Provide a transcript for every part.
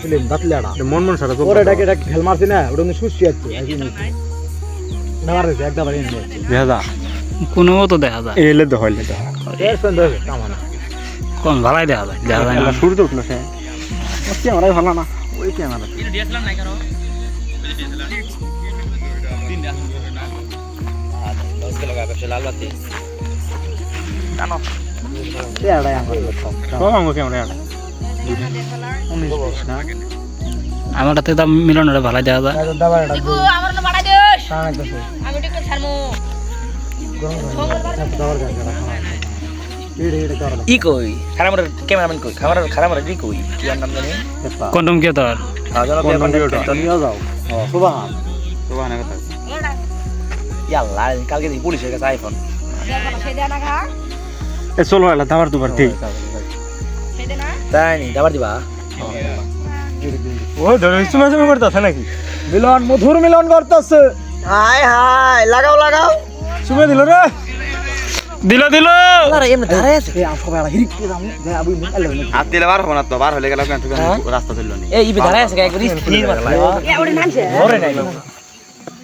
ছিলেন দাঁতলাটা মন মন সারা ওরে ডাকে ডাকে খেল মারছি না ওটা সুস্থ আছে নেওয়ার হয়েছে একদম বাড়ি নিয়ে দেখা যা কোনো মতো দেখা যায় এলে তো হইলে তো এর সন্দেহ কামানা কোন ভালাই দেখা যায় দেখা যায় না শুরু তো উঠলো সে ক্যামেরাই ভালো না ওই ক্যামেরা আমারটাতে দাম মিলনের ভালাই দেখা যায় ই কই খারামার ক্যামেরাম্যান কই খারামার ই কই কি আর নাম জানি কন্ডম কে তোর ইয়াল্লা কালকে দি পুলিশের কাছে আইফোন চলো এলা দাবার দুবার দিই তাই নি দাবার দিবা ও ধরে চুমা চুমা করতেছে নাকি মিলন মধুর মিলন করতেছে হাই হাই লাগাও লাগাও চুমা দিল রে দিল দিল আরে এমনি দাঁড়ায় আছে সবাই হিরিক করে দাম যে আবু হাত দিলে বার হবে না তো বার হলে গেল কেন তুমি রাস্তা চললো নি এই ইবে দাঁড়ায় আছে একবার স্পিড মারলা এ ওরে নামছে ওরে নাই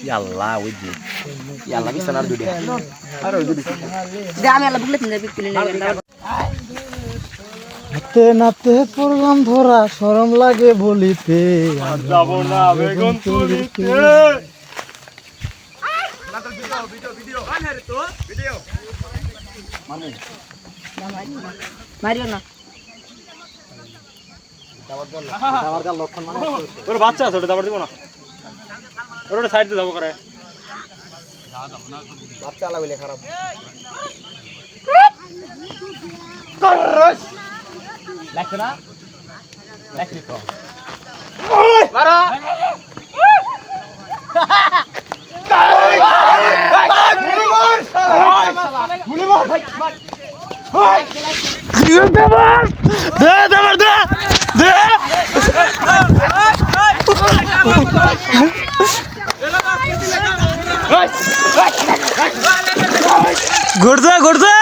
ইয়াল্লা ওই যে ইয়াল্লা বিছানার দুইটা আর ওই দুইটা দে আমি আল্লাহ বুকলে তিনটা পিক তুলে নেবেন নাতে নাতে পড়লাম ধরা শরম লাগে বলিতে যাব না বেগুন তুলিতে মারিও না ওর বাচ্চা আছে ওটা দাবার দিব না ওর সাইড দিয়ে যাবো করে বাচ্চা লাগলে খারাপ লাগছে না লাগছে তো মারা ঘুরছে ঘুরছে